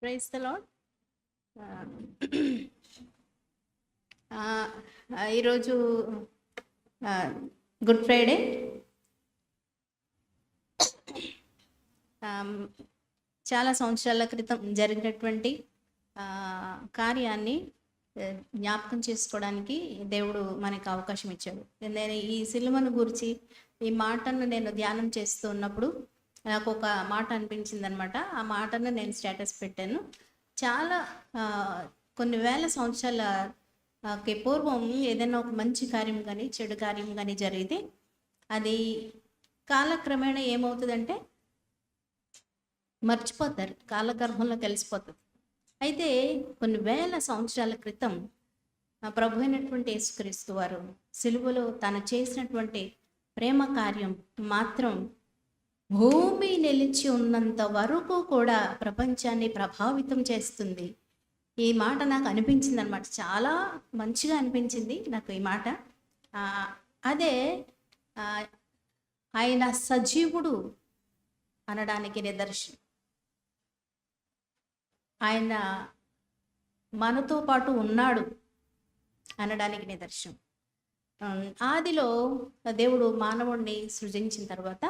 Praise the lord. ఈరోజు good Friday. చాలా సంవత్సరాల క్రితం జరిగినటువంటి కార్యాన్ని జ్ఞాపకం చేసుకోవడానికి దేవుడు మనకు అవకాశం ఇచ్చాడు. నేను ఈ సిలువను గురించి ఈ మాటను నేను ధ్యానం చేస్తూ ఉన్నప్పుడు నాకు ఒక మాట అనిపించింది అనమాట. ఆ మాటను నేను స్టేటస్ పెట్టాను. చాలా కొన్ని వేల సంవత్సరాల పూర్వం ఏదైనా ఒక మంచి కార్యం కానీ చెడు కార్యం కానీ జరిగితే అది కాలక్రమేణా ఏమవుతుందంటే మర్చిపోతారు, కాలగర్భంలో కలిసిపోతుంది. అయితే కొన్ని వేల సంవత్సరాల క్రితం ప్రభు అయినటువంటి యేసుక్రీస్తు వారు సిలువలో తను చేసినటువంటి ప్రేమ కార్యం మాత్రం భూమి నిలిచి ఉన్నంత వరకు కూడా ప్రపంచాన్ని ప్రభావితం చేస్తుంది. ఈ మాట నాకు అనిపించింది అనమాట. చాలా మంచిగా అనిపించింది నాకు ఈ మాట. అదే ఆయన సజీవుడు అనడానికి నిదర్శనం. ఆయన మనతో పాటు ఉన్నాడు అనడానికి నిదర్శనం. ఆదిలో దేవుడు మానవుడిని సృజించిన తర్వాత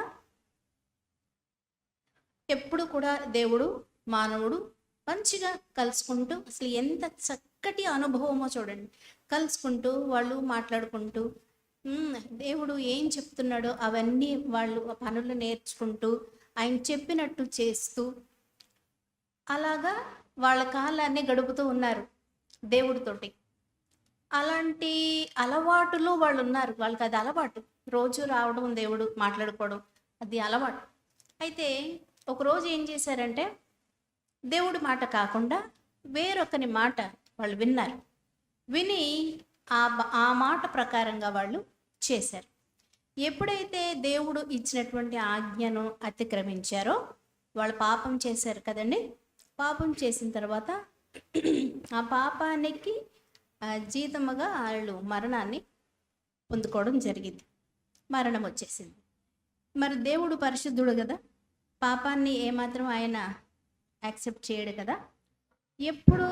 ఎప్పుడు కూడా దేవుడు మానవుడు మంచిగా కలుసుకుంటూ, అసలు ఎంత చక్కటి అనుభవమో చూడండి, కలుసుకుంటూ వాళ్ళు మాట్లాడుకుంటూ దేవుడు ఏం చెప్తున్నాడో అవన్నీ వాళ్ళు పనులు నేర్చుకుంటూ ఆయన చెప్పినట్టు చేస్తూ అలాగా వాళ్ళ కాలాన్ని గడుపుతూ ఉన్నారు దేవుడితోటి. అలాంటి అలవాటులో వాళ్ళు ఉన్నారు. వాళ్ళకి అది అలవాటు, రోజు రావడం, దేవుడు మాట్లాడుకోవడం, అది అలవాటు. అయితే ఒకరోజు ఏం చేశారంటే దేవుడి మాట కాకుండా వేరొకని మాట వాళ్ళు విన్నారు. విని ఆ మాట ప్రకారంగా వాళ్ళు చేశారు. ఎప్పుడైతే దేవుడు ఇచ్చినటువంటి ఆజ్ఞను అతిక్రమించారో వాళ్ళు పాపం చేశారు కదండి. పాపం చేసిన తర్వాత ఆ పాపానికి జీతముగా వాళ్ళు మరణాన్ని పొందుకోవడం జరిగింది. మరణం వచ్చేసింది. మరి దేవుడు పరిశుద్ధుడు కదా, పాపాన్ని ఏమాత్రం ఆయన యాక్సెప్ట్ చేయడు కదా. ఎప్పుడు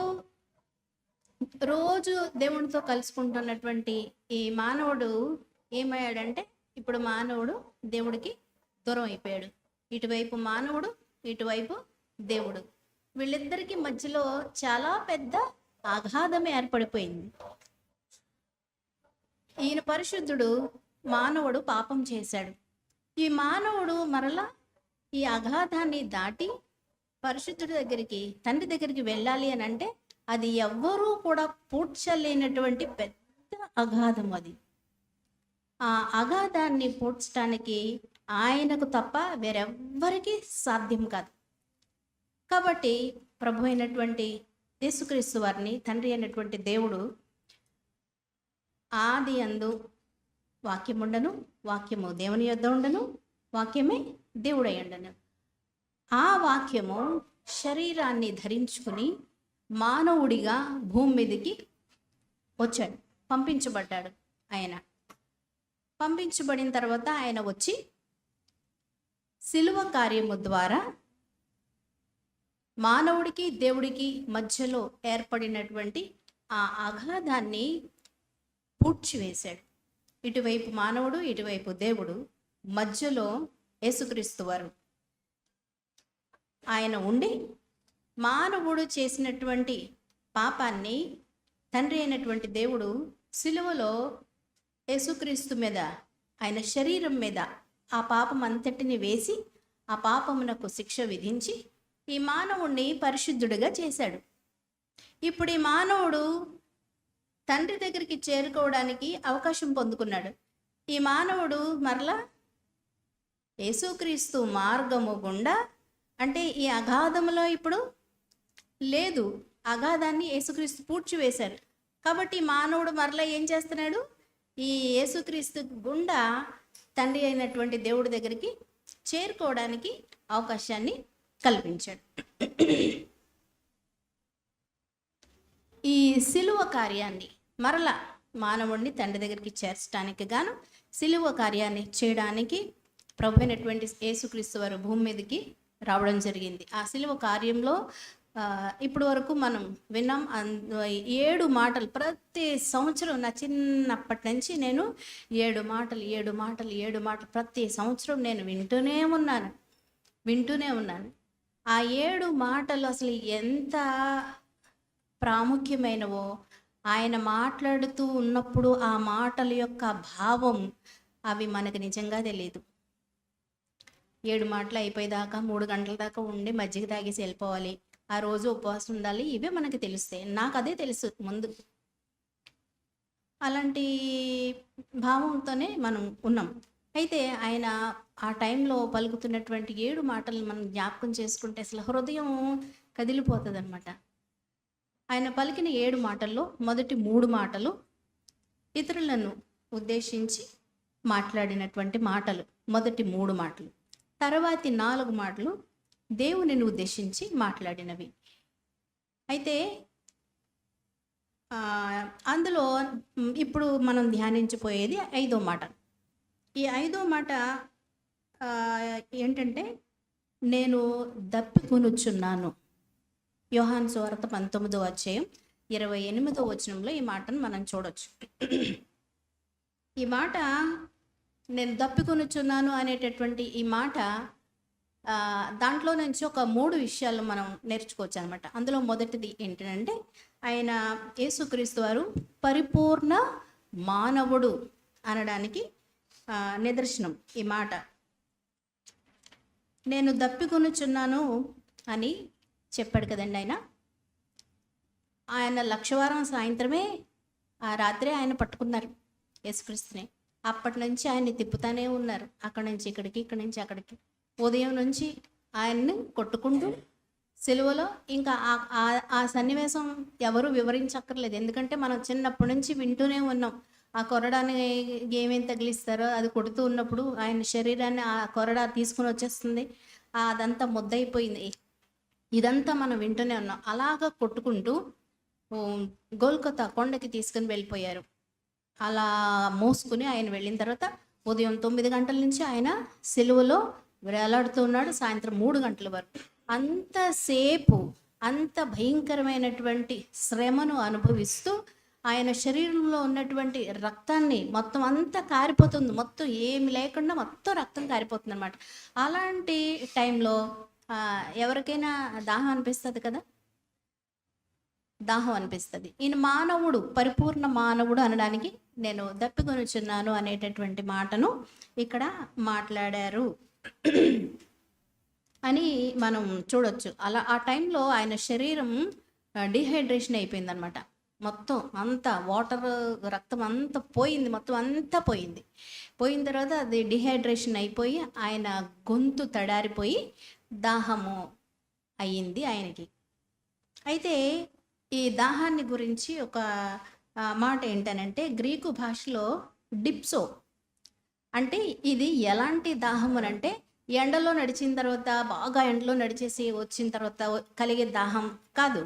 రోజు దేవునితో కలుసుకుంటున్నటువంటి ఈ మానవుడు ఏమయ్యాడంటే, ఇప్పుడు మానవుడు దేవుడికి దూరం అయిపోయాడు. ఇటువైపు మానవుడు, ఇటువైపు దేవుడు. వీళ్ళిద్దరికి మధ్యలో చాలా పెద్ద అగాధం ఏర్పడిపోయింది. ఈయన పరిశుద్ధుడు, మానవుడు పాపం చేశాడు. ఈ మానవుడు మరలా ఈ అగాధాన్ని దాటి పరిశుద్ధుడి దగ్గరికి, తండ్రి దగ్గరికి వెళ్ళాలి అని అంటే అది ఎవ్వరూ కూడా పూడ్చలేనటువంటి పెద్ద అగాధం. అది ఆ అగాధాన్ని పూడ్చడానికి ఆయనకు తప్ప వేరెవ్వరికి సాధ్యం కాదు. కాబట్టి ప్రభు అయినటువంటి యేసుక్రీస్తు వారిని, తండ్రి అయినటువంటి దేవుడు ఆది యందు వాక్యముండను, వాక్యము దేవుని యొద్ద ఉండను, వాక్యమే దేవుడై ఉండను. ఆ వాక్యము శరీరాన్ని ధరించుకుని మానవుడిగా భూమి మీదకి వచ్చాడు, పంపించబడ్డాడు. ఆయన పంపించబడిన తర్వాత ఆయన వచ్చి సిలువ కార్యము ద్వారా మానవుడికి దేవుడికి మధ్యలో ఏర్పడినటువంటి ఆ అగాధాన్ని పూడ్చివేశాడు. ఇటువైపు మానవుడు, ఇటువైపు దేవుడు, మధ్యలో యేసుక్రీస్తు వారు ఆయన ఉండి మానవుడు చేసినటువంటి పాపాన్ని తండ్రి అయినటువంటి దేవుడు సిలువలో యేసుక్రీస్తు మీద, ఆయన శరీరం మీద ఆ పాపం అంతటిని వేసి ఆ పాపమునకు శిక్ష విధించి ఈ మానవుణ్ణి పరిశుద్ధుడిగా చేశాడు. ఇప్పుడు ఈ మానవుడు తండ్రి దగ్గరికి చేరుకోవడానికి అవకాశం పొందుకున్నాడు. ఈ మానవుడు మరలా యేసుక్రీస్తు మార్గము గుండా, అంటే ఈ అగాధములో ఇప్పుడు లేదు, అగాధాన్ని యేసుక్రీస్తు పూడ్చివేశారు. కాబట్టి మానవుడు మరలా ఏం చేస్తున్నాడు, ఈ యేసుక్రీస్తు గుండా తండ్రి అయినటువంటి దేవుడి దగ్గరికి చేరుకోవడానికి అవకాశాన్ని కల్పించాడు. ఈ సిలువ కార్యాన్ని మరలా మానవుడిని తండ్రి దగ్గరికి చేర్చడానికి గాను సిలువ కార్యాన్ని చేయడానికి ప్రభు అయినటువంటి యేసుక్రీస్తు వారు భూమి మీదకి రావడం జరిగింది. ఆ సిలువ కార్యంలో ఇప్పుడు వరకు మనం విన్నాం. 7 మాటలు ప్రతి సంవత్సరం నా చిన్నప్పటి నుంచి నేను 7 మాటలు ప్రతి సంవత్సరం నేను వింటూనే ఉన్నాను. ఆ 7 మాటలు అసలు ఎంత ప్రాముఖ్యమైనవో, ఆయన మాట్లాడుతూ ఉన్నప్పుడు ఆ మాటల యొక్క భావం అవి మనకు నిజంగా తెలియదు. 7 మాటలు అయిపోయేదాకా 3 గంటల దాకా ఉండి మజ్జిగ తాగేసి వెళ్ళిపోవాలి, ఆ రోజు ఉపవాసం ఉండాలి, ఇవే మనకి తెలుస్తాయి. నాకు అదే తెలుసు ముందు. అలాంటి భావంతోనే మనం ఉన్నాం. అయితే ఆయన ఆ టైంలో పలుకుతున్నటువంటి 7 మాటలు మనం జ్ఞాపకం చేసుకుంటే అసలు హృదయం కదిలిపోతుంది అనమాట. ఆయన పలికిన 7 మాటల్లో మొదటి 3 మాటలు ఇతరులను ఉద్దేశించి మాట్లాడినటువంటి మాటలు, మొదటి 3 మాటలు. తర్వాతి 4 మాటలు దేవునిని ఉద్దేశించి మాట్లాడినవి. అయితే అందులో ఇప్పుడు మనం ధ్యానించిపోయేది 5వ మాట. ఈ 5వ మాట ఏంటంటే, నేను దప్పికొనుచున్నాను. యోహాను సువార్త 19వ అధ్యాయం 28వ వచనంలో ఈ మాటను మనం చూడొచ్చు. ఈ మాట నేను దప్పికొనుచున్నాను అనేటటువంటి ఈ మాట, దాంట్లో నుంచి ఒక 3 విషయాలు మనం నేర్చుకోవచ్చు అనమాట. అందులో మొదటిది ఏంటంటే, ఆయన యేసుక్రీస్తు వారు పరిపూర్ణ మానవుడు అనడానికి నిదర్శనం ఈ మాట. నేను దప్పికొనుచున్నాను అని చెప్పాడు కదండి ఆయన లక్షవారం సాయంత్రమే ఆ రాత్రే ఆయన పట్టుకున్నారు యేసుక్రీస్తుని. అప్పటి నుంచి ఆయన్ని తిప్పుతానే ఉన్నారు, అక్కడి నుంచి ఇక్కడికి, ఇక్కడి నుంచి అక్కడికి. ఉదయం నుంచి ఆయన్ని కొట్టుకుంటూ సిలువలో. ఇంకా ఆ సన్నివేశం ఎవరు వివరించక్కర్లేదు, ఎందుకంటే మనం చిన్నప్పటి నుంచి వింటూనే ఉన్నాం. ఆ కొరడాన్ని ఏమేమి తగిలిస్తారో అది కొడుతూ ఉన్నప్పుడు ఆయన శరీరాన్ని ఆ కొరడా తీసుకుని వచ్చేస్తుంది, అదంతా ముద్దయిపోయింది. ఇదంతా మనం వింటూనే ఉన్నాం. అలాగా కొట్టుకుంటూ గోల్కొతా కొండకి తీసుకుని వెళ్ళిపోయారు. అలా మోసుకుని ఆయన వెళ్ళిన తర్వాత ఉదయం 9 గంటల నుంచి ఆయన సిలువలో వేలాడుతూ ఉన్నాడు, సాయంత్రం 3 గంటల వరకు. అంతసేపు అంత భయంకరమైనటువంటి శ్రమను అనుభవిస్తూ ఆయన శరీరంలో ఉన్నటువంటి రక్తాన్ని మొత్తం అంతా కారిపోతుంది, మొత్తం ఏమి లేకుండా మొత్తం రక్తం కారిపోతుంది అనమాట. అలాంటి టైంలో ఎవరికైనా దాహం అనిపిస్తుంది కదా, దాహం అనిపిస్తుంది. ఈయన మానవుడు, పరిపూర్ణ మానవుడు అనడానికి నేను దప్పికొనుచున్నాను అనేటటువంటి మాటను ఇక్కడ మాట్లాడారు అని మనం చూడొచ్చు. అలా ఆ టైంలో ఆయన శరీరం డిహైడ్రేషన్ అయిపోయిందనమాట. మొత్తం అంతా వాటర్, రక్తం అంతా పోయింది, మొత్తం అంతా పోయిన తర్వాత అది డిహైడ్రేషన్ అయిపోయి ఆయన గొంతు తడారిపోయి దాహము అయ్యింది ఆయనకి. అయితే ఈ దాహాన్ని గురించి ఒక మాట ఏంటనంటే, గ్రీకు భాషలో డిప్సో అంటే ఇది ఎలాంటి దాహం అని అంటే, ఎండలో నడిచిన తర్వాత, బాగా ఎండలో నడిచేసి వచ్చిన తర్వాత కలిగే దాహం కాదు.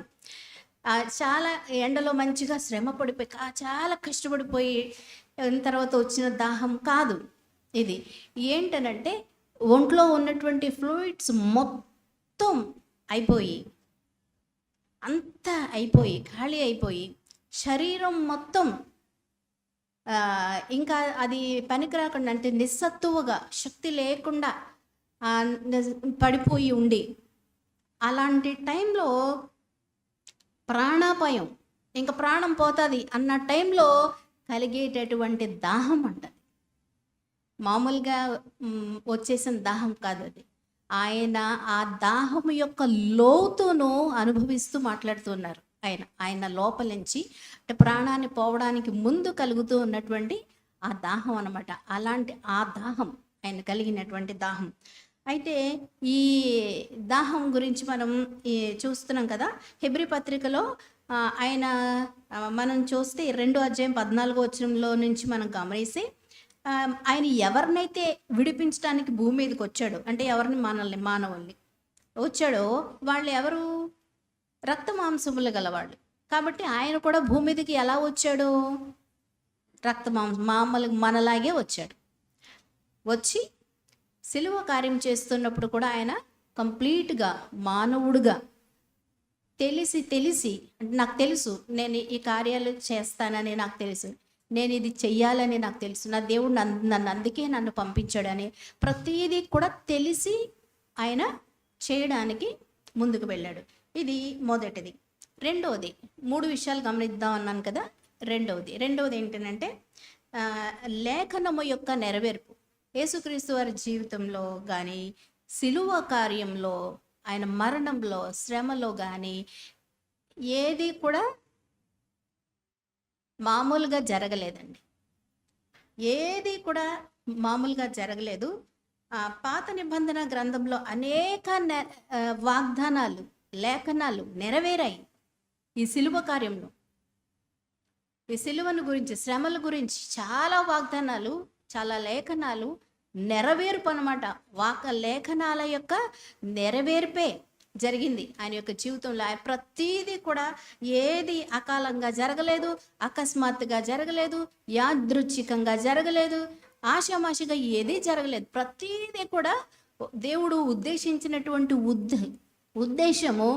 చాలా ఎండలో మంచిగా శ్రమ పడిపోయి చాలా కష్టపడిపోయి తర్వాత వచ్చిన దాహం కాదు. ఇది ఏంటనంటే, ఒంట్లో ఉన్నటువంటి ఫ్లూయిడ్స్ మొత్తం అయిపోయి, అంతా అయిపోయి, ఖాళీ అయిపోయి, శరీరం మొత్తం ఇంకా అది పనికిరాకుండా, అంటే నిస్సత్తువుగా, శక్తి లేకుండా పడిపోయి ఉండి, అలాంటి టైంలో ప్రాణాపాయం, ఇంకా ప్రాణం పోతుంది అన్న టైంలో కలిగేటటువంటి దాహం అంటది. మామూలుగా వచ్చేసిన దాహం కాదు అది. ఆయన ఆ దాహం యొక్క లోతును అనుభవిస్తూ మాట్లాడుతున్నారు. ఆయన లోపల నుంచి, అంటే ప్రాణాన్ని పోవడానికి ముందు కలుగుతూ ఉన్నటువంటి ఆ దాహం అన్నమాట. అలాంటి ఆ దాహం, ఆయన కలిగినటువంటి దాహం. అయితే ఈ దాహం గురించి మనం చూస్తున్నాం కదా, హెబ్రీ పత్రికలో ఆయన మనం చూస్తే 2వ అధ్యాయం 14వ వచనంలో నుంచి మనం గమనిస్తే, ఆయన ఎవరినైతే విడిపించడానికి భూమి మీదకి వచ్చాడో, అంటే ఎవరిని, మానవుల్ని వచ్చాడో, వాళ్ళు ఎవరు? రక్త మాంసములు గలవాళ్ళు. కాబట్టి ఆయన కూడా భూమి మీదకి ఎలా వచ్చాడు? రక్త మామూలు మనలాగే వచ్చాడు. వచ్చి సిలువ కార్యం చేస్తున్నప్పుడు కూడా ఆయన కంప్లీట్గా మానవుడుగా తెలిసి అంటే నాకు తెలుసు నేను ఈ కార్యాలు చేస్తానని నాకు తెలుసు, నేను ఇది చెయ్యాలని నాకు తెలుసు, నా దేవుడు నన్ను అందుకే నన్ను పంపించాడని ప్రతిదీ కూడా తెలిసి ఆయన చేయడానికి ముందుకు వెళ్ళాడు. ఇది మొదటిది. రెండవది, 3 విషయాలు గమనిద్దాం అన్నాను కదా. రెండవది ఏంటంటే లేఖనము యొక్క నెరవేర్పు. యేసుక్రీస్తు వారి జీవితంలో కానీ, సిలువ కార్యంలో, ఆయన మరణంలో, శ్రమలో కానీ ఏది కూడా మామూలుగా జరగలేదండి. ఏది కూడా మామూలుగా జరగలేదు. పాత నిబంధన గ్రంథంలో అనేక వాగ్దానాలు, లేఖనాలు నెరవేరాయి ఈ సిలువ కార్యంలో. ఈ సిలువను గురించి, శ్రమల గురించి చాలా వాగ్దానాలు, చాలా లేఖనాలు నెరవేర్పు అనమాట. లేఖనాల యొక్క నెరవేర్పే జరిగింది ఆయన యొక్క జీవితంలో. ఆయన ప్రతీది కూడా ఏది అకాలంగా జరగలేదు, అకస్మాత్తుగా జరగలేదు, యాదృచ్ఛికంగా జరగలేదు, ఆషామాషిగా ఏది జరగలేదు. ప్రతీది కూడా దేవుడు ఉద్దేశించినటువంటి ఉద్దేశము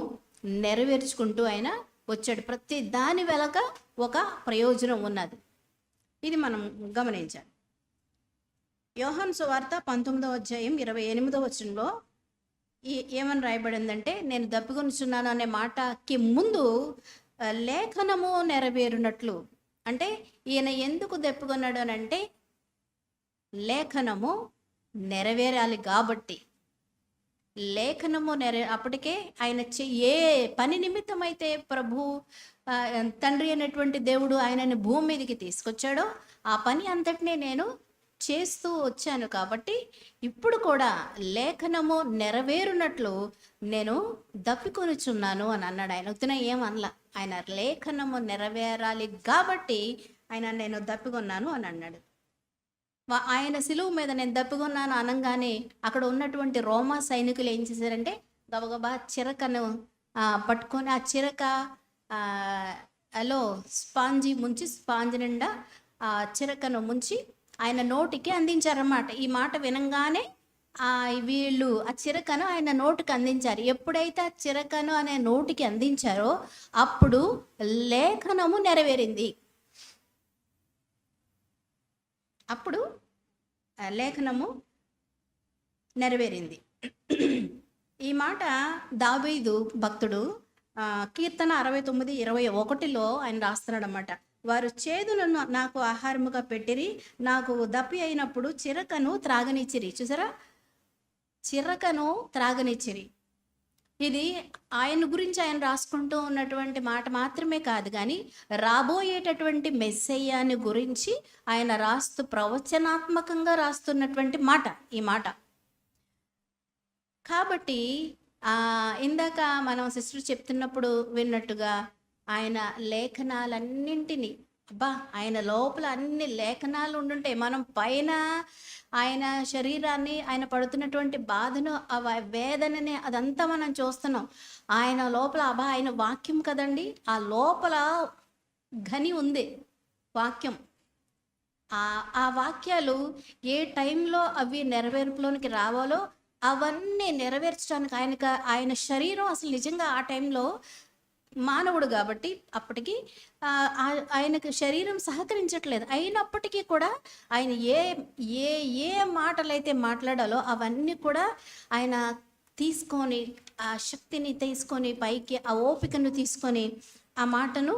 నెరవేర్చుకుంటూ ఆయన వచ్చాడు. ప్రతి దాని వెనక ఒక ప్రయోజనం ఉన్నది. ఇది మనం గమనించాలి. యోహాను సువార్త 19వ అధ్యాయం 28వ వచనంలో ఏమని రాయబడిందంటే, నేను దప్పికొనుచున్నాను అనే మాటకి ముందు లేఖనము నెరవేరునట్లు, అంటే ఈయన ఎందుకు దప్పికొన్నాడు అని అంటే లేఖనము నెరవేరాలి కాబట్టి. లేఖనము అప్పటికే ఆయన ఏ పని నిమిత్తం అయితే ప్రభు తండ్రి అయినటువంటి దేవుడు ఆయనని భూమి మీదకి తీసుకొచ్చాడో ఆ పని అంతటినే నేను చేస్తూ వచ్చాను కాబట్టి ఇప్పుడు కూడా లేఖనము నెరవేరునట్లు నేను దప్పికొనుచున్నాను అని అన్నాడు. ఆయన ఉత్తిన ఏమనలా, ఆయన లేఖనము నెరవేరాలి కాబట్టి ఆయన నేను దప్పికొన్నాను అని అన్నాడు. ఆయన సిలువు మీద నేను దప్పికొన్నాను అనగానే అక్కడ ఉన్నటువంటి రోమా సైనికులు ఏం చేశారంటే గబగబా చిరకను పట్టుకొని ఆ చిరక స్పాంజి నిండా ఆ చిరకను ముంచి ఆయన నోటికి అందించారన్నమాట. ఈ మాట వినంగానే వీళ్ళు ఆ చిరకను ఆయన నోటికి అందించారు. ఎప్పుడైతే ఆ చిరకను అనే నోటికి అందించారో అప్పుడు లేఖనము నెరవేరింది. అప్పుడు లేఖనము నెరవేరింది. ఈ మాట దావీదు భక్తుడు కీర్తన 69:21 ఆయన రాస్తున్నాడు అన్నమాట. వారు చేదును నాకు ఆహారముగా పెట్టిరి, నాకు దప్పి అయినప్పుడు చిరకను త్రాగనిచ్చిరి. చూసారా, చిరకను త్రాగనిచ్చిరి. ఇది ఆయన గురించి ఆయన రాసుకుంటూ ఉన్నటువంటి మాట మాత్రమే కాదు, కానీ రాబోయేటటువంటి మెస్సయ్యాని గురించి ఆయన ప్రవచనాత్మకంగా రాస్తున్నటువంటి మాట ఈ మాట. కాబట్టి ఇందాక మనం సిస్టర్ చెప్తున్నప్పుడు విన్నట్టుగా ఆయన లేఖనాలన్నింటినీ, ఆయన లోపల అన్ని లేఖనాలు ఉండుంటాయి. మనం పైన ఆయన శరీరాన్ని, ఆయన పడుతున్నటువంటి బాధను, ఆ వేదనని అదంతా మనం చూస్తున్నాం. ఆయన లోపల ఆయన వాక్యం కదండి, ఆ లోపల ఘని ఉంది వాక్యం. ఆ వాక్యాలు ఏ టైంలో అవి నెరవేర్పులోనికి రావాలో అవన్నీ నెరవేర్చడానికి ఆయన శరీరం అసలు నిజంగా ఆ టైంలో మానవుడు కాబట్టి అప్పటికి ఆయనకు శరీరం సహకరించట్లేదు. అయినప్పటికీ కూడా ఆయన ఏ మాటలైతే మాట్లాడాలో అవన్నీ కూడా ఆయన తీసుకొని, ఆ శక్తిని తీసుకొని, పైకి ఆ ఓపికను తీసుకొని ఆ మాటను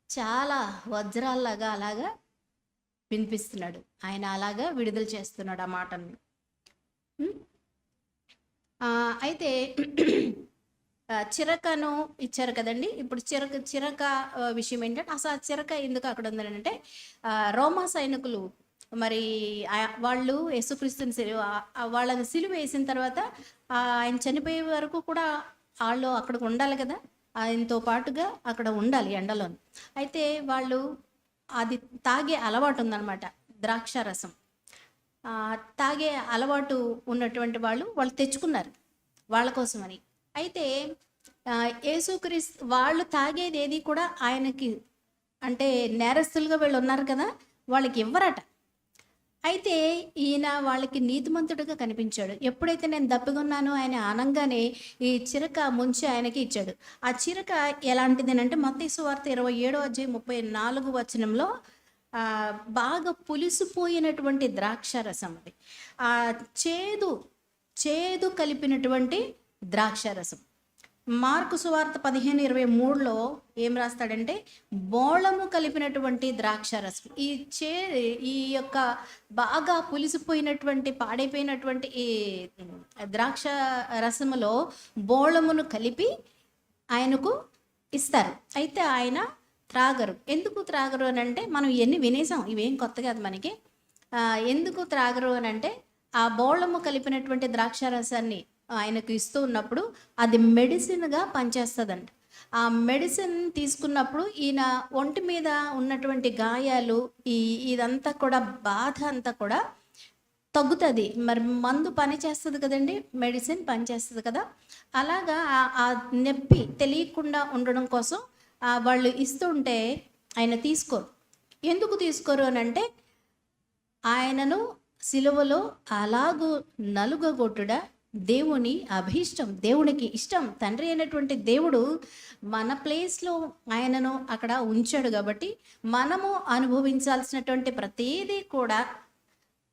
చాలా వజ్రాల్లాగా అలాగా వినిపిస్తున్నాడు. ఆయన అలాగా విడుదల చేస్తున్నాడు ఆ మాటను. అయితే చిరకను ఇచ్చారు కదండి. ఇప్పుడు చిరక విషయం ఏంటంటే అసలు చిరక ఎందుకు అక్కడ ఉందంటే రోమా సైనికులు మరి వాళ్ళు యేసుక్రీస్తుని వాళ్ళని సిలువ వేసిన తర్వాత ఆయన చనిపోయే వరకు కూడా వాళ్ళు అక్కడికి ఉండాలి కదా, ఆయనతో పాటుగా అక్కడ ఉండాలి ఎండలో. అయితే వాళ్ళు అది తాగే అలవాటు ఉందన్నమాట, ద్రాక్ష రసం తాగే అలవాటు ఉన్నటువంటి వాళ్ళు తెచ్చుకున్నారు వాళ్ళ కోసమని. అయితే యేసుక్రీస్తు వాళ్ళు తాగేది ఏది కూడా ఆయనకి, అంటే నేరస్తులుగా వీళ్ళు ఉన్నారు కదా, వాళ్ళకి ఇవ్వరట. అయితే ఈయన వాళ్ళకి నీతిమంతుడిగా కనిపించాడు. ఎప్పుడైతే నేను దప్పిగొన్నాను ఆయన అనంగానే ఈ చిరక ముంచి ఆయనకి ఇచ్చాడు. ఆ చిరక ఎలాంటిదేనంటే మత్తయి సువార్త 27:34 బాగా పులిసిపోయినటువంటి ద్రాక్షారసం అది. చేదు చేదు కలిపినటువంటి ద్రాక్షారసం. మార్కు సువార్త 15:23 ఏం రాస్తాడంటే బోళము కలిపినటువంటి ద్రాక్షారసం. ఈ యొక్క బాగా పులిసిపోయినటువంటి పాడైపోయినటువంటి ఈ ద్రాక్ష రసములో బోళమును కలిపి ఆయనకు ఇస్తారు. అయితే ఆయన త్రాగరు. ఎందుకు త్రాగరు అని అంటే మనం ఇవన్నీ వినేసాం, ఇవేం కొత్త కాదు మనకి. ఎందుకు త్రాగరు అని అంటే ఆ బోళము కలిపినటువంటి ద్రాక్షారసాన్ని ఆయనకు ఇస్తూ ఉన్నప్పుడు అది మెడిసిన్గా పనిచేస్తుందంట. ఆ మెడిసిన్ తీసుకున్నప్పుడు ఈయన ఒంటి మీద ఉన్నటువంటి గాయాలు ఇదంతా కూడా బాధ అంతా కూడా తగ్గుతుంది. మరి మందు పని చేస్తుంది కదండి, మెడిసిన్ పనిచేస్తుంది కదా. అలాగా ఆ నొప్పి తెలియకుండా ఉండడం కోసం వాళ్ళు ఇస్తుంటే ఆయన తీసుకోరు. ఎందుకు తీసుకోరు అని అంటే ఆయనను సిలువలో అలాగూ నలుగగొట్టుడా దేవుని అభీష్టం, దేవునికి ఇష్టం. తండ్రి అయినటువంటి దేవుడు మన ప్లేస్లో ఆయనను అక్కడ ఉంచాడు కాబట్టి మనము అనుభవించాల్సినటువంటి ప్రతిదీ కూడా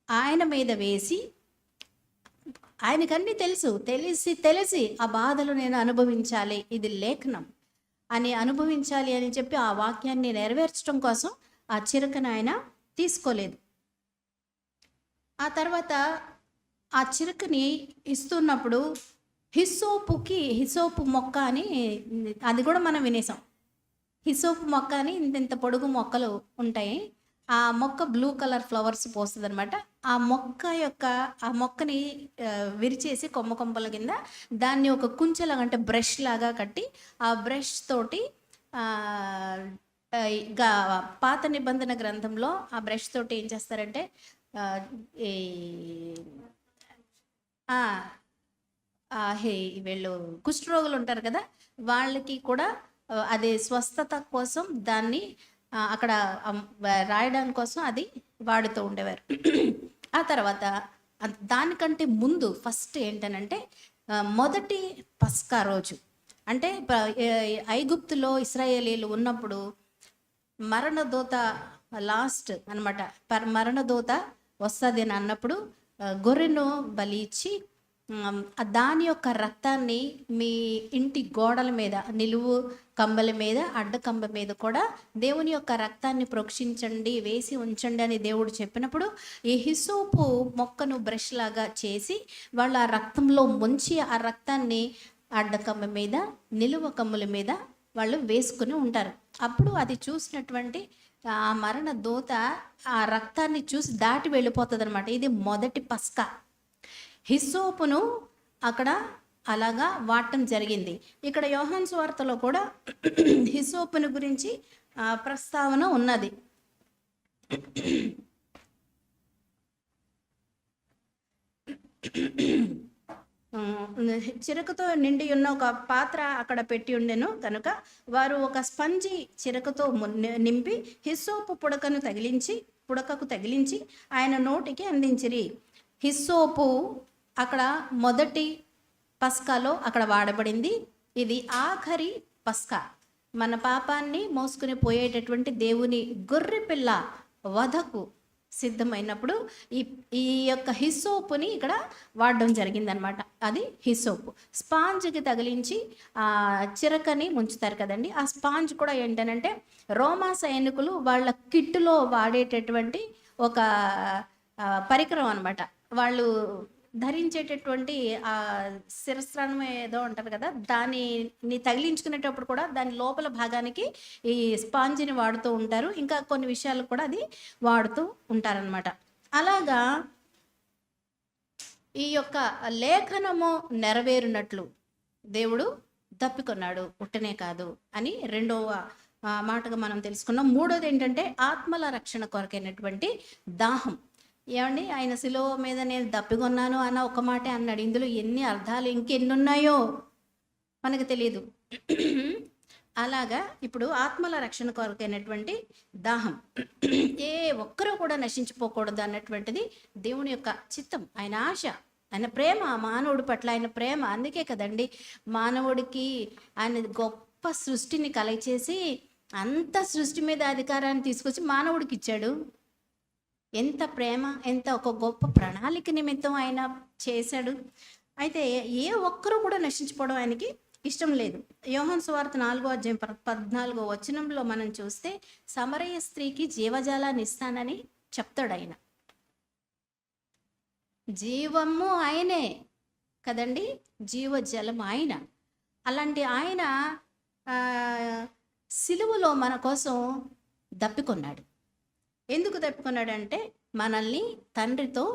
ఆయన మీద వేసి, ఆయనకన్నీ తెలిసి ఆ బాధలు నేను అనుభవించాలి, ఇది లేఖనం అని అనుభవించాలి అని చెప్పి ఆ వాక్యాన్ని నెరవేర్చడం కోసం ఆ చిరకను ఆయన తీసుకోలేదు. ఆ తర్వాత ఆ చిరకని ఇస్తున్నప్పుడు హిసోపు మొక్క అని, అది కూడా మనం వినేసాం. హిసోపు మొక్క అని ఇంత పొడుగు మొక్కలు ఉంటాయి. ఆ మొక్క బ్లూ కలర్ ఫ్లవర్స్ పోస్తుంది అనమాట. ఆ మొక్కని విరిచేసి కొమ్మల కింద దాన్ని ఒక కుంచెలాగా అంటే బ్రష్ లాగా కట్టి ఆ బ్రష్ తోటి పాత నిబంధన గ్రంథంలో ఆ బ్రష్ తోటి ఏం చేస్తారంటే వీళ్ళు కుష్ఠరోగులు ఉంటారు కదా, వాళ్ళకి కూడా అదే స్వస్థత కోసం దాన్ని అక్కడ రాయడం కోసం అది వాడుతూ ఉండేవారు. ఆ తర్వాత దానికంటే ముందు ఫస్ట్ ఏంటనంటే మొదటి పస్కా రోజు అంటే ఐగుప్తులో ఇశ్రాయేలీలు ఉన్నప్పుడు మరణదూత లాస్ట్ అనమాట, మరణదూత వస్తుంది అని అన్నప్పుడు గొర్రెను బలి ఇచ్చి దాని యొక్క రక్తాన్ని మీ ఇంటి గోడల మీద, నిలువు కంబల మీద, అడ్డ కంబ మీద కూడా దేవుని యొక్క రక్తాన్ని ప్రోక్షించండి, వేసి ఉంచండి అని దేవుడు చెప్పినప్పుడు ఈ హిసోపు మొక్కను బ్రష్ లాగా చేసి వాళ్ళు ఆ రక్తంలో ముంచి ఆ రక్తాన్ని అడ్డకమ్మ మీద, నిలువ కమ్ముల మీద వాళ్ళు వేసుకుని ఉంటారు. అప్పుడు అది చూసినటువంటి ఆ మరణ దూత ఆ రక్తాన్ని చూసి దాటి వెళ్ళిపోతుంది అనమాట. ఇది మొదటి పస్కా. హిస్సోపును అక్కడ అలాగా వాడటం జరిగింది. ఇక్కడ యోహాను సువార్తలో కూడా హిస్సోపును గురించి ప్రస్తావన ఉన్నది. చిరకతో నిండి ఉన్న ఒక పాత్ర అక్కడ పెట్టి ఉండెను కనుక వారు ఒక స్పంజి చిరకతో నింపి హిస్సోపు పుడకకు తగిలించి ఆయన నోటికి అందించిరి. హిస్సోపు అక్కడ మొదటి పస్కాలో అక్కడ వాడబడింది. ఇది ఆఖరి పస్కా, మన పాపాన్ని మోసుకుని పోయేటటువంటి దేవుని గొర్రె పిల్ల వధకు సిద్ధమైనప్పుడు ఈ యొక్క హిస్సోపుని ఇక్కడ వాడడం జరిగిందనమాట. అది హిస్సోపు. స్పాంజ్కి తగిలించి చిరకని ముంచుతారు కదండి. ఆ స్పాంజ్ కూడా ఏంటనంటే రోమా సైనికులు వాళ్ళ కిట్టులో వాడేటటువంటి ఒక పరికరం అనమాట. వాళ్ళు ధరించేటటువంటి ఆ శిరస్త్రాణం ఏదో అంటారు కదా, దానిని తగిలించుకునేటప్పుడు కూడా దాని లోపల భాగానికి ఈ స్పాంజిని వాడుతూ ఉంటారు. ఇంకా కొన్ని విషయాలు కూడా అది వాడుతూ ఉంటారనమాట. అలాగా ఈ యొక్క లేఖనము నెరవేరినట్లు దేవుడు తప్పికొన్నాడు, ఉట్టనే కాదు అని రెండవ మాటగా మనం తెలుసుకున్నాం. మూడోది ఏంటంటే ఆత్మల రక్షణ కొరకైనటువంటి దాహం. ఏమండి, ఆయన శిలువ మీద నేను దప్పికొన్నాను అన్న ఒక మాటే అన్నాడు. ఇందులో ఎన్ని అర్థాలు ఇంకెన్ని ఉన్నాయో మనకు తెలియదు. అలాగా ఇప్పుడు ఆత్మల రక్షణ కొరకైనటువంటి దాహం, ఏ ఒక్కరూ కూడా నశించిపోకూడదు అన్నటువంటిది దేవుని యొక్క చిత్తం, ఆయన ఆశ, ఆయన ప్రేమ, మానవుడి పట్ల ఆయన ప్రేమ. అందుకే కదండి మానవుడికి ఆయన గొప్ప సృష్టిని కలగచేసి అంత సృష్టి మీద అధికారాన్ని తీసుకొచ్చి మానవుడికి ఇచ్చాడు. ఎంత ప్రేమ, ఎంత ఒక గొప్ప ప్రణాళిక నిమిత్తం ఆయన చేశాడు. అయితే ఏ ఒక్కరూ కూడా నశించిపోవడం ఆయనకి ఇష్టం లేదు. యోహాను సువార్త 4:14 మనం చూస్తే సమరయ స్త్రీకి జీవజాలాన్ని ఇస్తానని చెప్తాడు ఆయన. జీవము ఆయనే కదండి, జీవజలం ఆయన. అలాంటి ఆయన సిలువలో మన కోసం దప్పికొన్నాడు. ఎందుకు దప్పికొన్నాడంటే మనల్ని తండ్రితో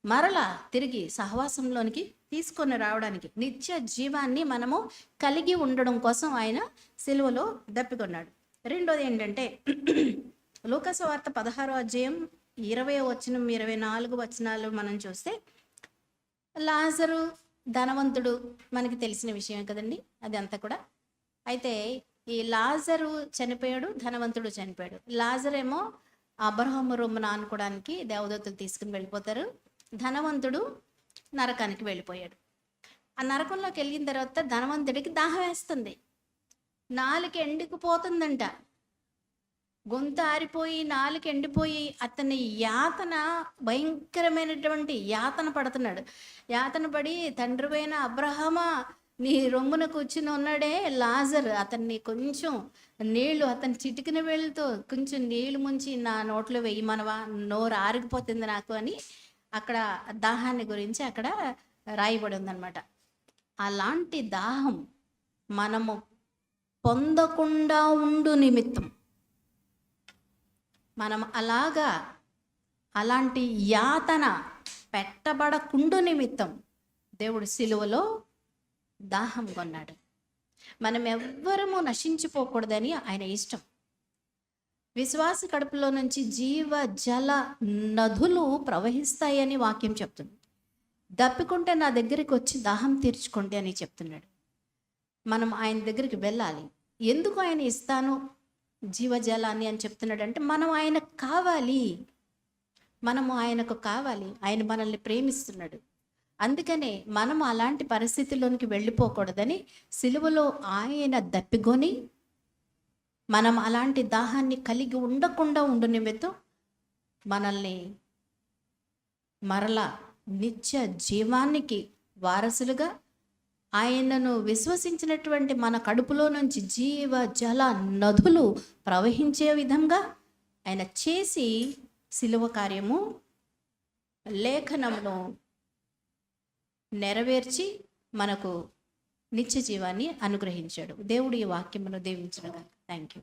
మరలా తిరిగి సహవాసంలోనికి తీసుకొని రావడానికి, నిత్య జీవాన్ని మనము కలిగి ఉండడం కోసం ఆయన సిలువలో దప్పికొన్నాడు. రెండోది ఏంటంటే లూకా సువార్త 16:20-24 మనం చూస్తే లాజరు ధనవంతుడు మనకి తెలిసిన విషయం కదండి అది అంతా కూడా. అయితే ఈ లాజరు చనిపోయాడు, ధనవంతుడు చనిపోయాడు. లాజరేమో అబ్రహాము రొమ్మున ఆనుకోవడానికి దేవదూతలు తీసుకుని వెళ్ళిపోతారు. ధనవంతుడు నరకానికి వెళ్ళిపోయాడు. ఆ నరకంలోకి వెళ్ళిన తర్వాత ధనవంతుడికి దాహం వేస్తుంది, నాలుక ఎండిపోతుందంట, గొంతు ఆరిపోయి నాలుక ఎండిపోయి అతని యాతన, భయంకరమైనటువంటి యాతన పడుతున్నాడు. యాతన పడి తండ్రివైన అబ్రహామా నీ రొమ్మున కూర్చుని ఉన్నాడే లాజర్, అతన్ని కొంచెం నీళ్లు, అతని చిటికిన వేళ్ళతో కొంచెం నీళ్లు ముంచి నా నోట్లో వేయమనవా, నోరు ఆరిగిపోతుంది నాకు అని అక్కడ దాహాన్ని గురించి అక్కడ రాయబడి ఉందన్నమాట. అలాంటి దాహం మనము పొందకుండా ఉండు నిమిత్తం, మనం అలాంటి యాతన పెట్టబడకుండు నిమిత్తం దేవుడు సిలువలో దాహం కొన్నాడు. మనం ఎవ్వరము నశించిపోకూడదని ఆయన ఇష్టం. విశ్వాస కడుపులో నుంచి జీవ జల నదులు ప్రవహిస్తాయని వాక్యం చెప్తుంది. దప్పికుంటే నా దగ్గరికి వచ్చి దాహం తీర్చుకోండి అని చెప్తున్నాడు. మనం ఆయన దగ్గరికి వెళ్ళాలి. ఎందుకు ఆయన ఇస్తాను జీవజలాన్ని అని చెప్తున్నాడు అంటే మనం ఆయనకు కావాలి, మనము ఆయనకు కావాలి, ఆయన మనల్ని ప్రేమిస్తున్నాడు. అందుకనే మనం అలాంటి పరిస్థితిలోనికి వెళ్ళిపోకూడదని సిలువలో ఆయన దప్పికొని మనం అలాంటి దాహాన్ని కలిగి ఉండకుండా ఉండు నిమిత్తం మనల్ని మరలా నిత్య జీవానికి వారసులుగా, ఆయనను విశ్వసించినటువంటి మన కడుపులో నుంచి జీవ జల నదులు ప్రవహించే విధంగా ఆయన చేసి సిలువ కార్యము లేఖనంలో నెరవేర్చి మనకు నిత్య జీవాన్ని అనుగ్రహించాడు. దేవుడు ఈ వాక్యమును దీవించునుగాక. Thank you.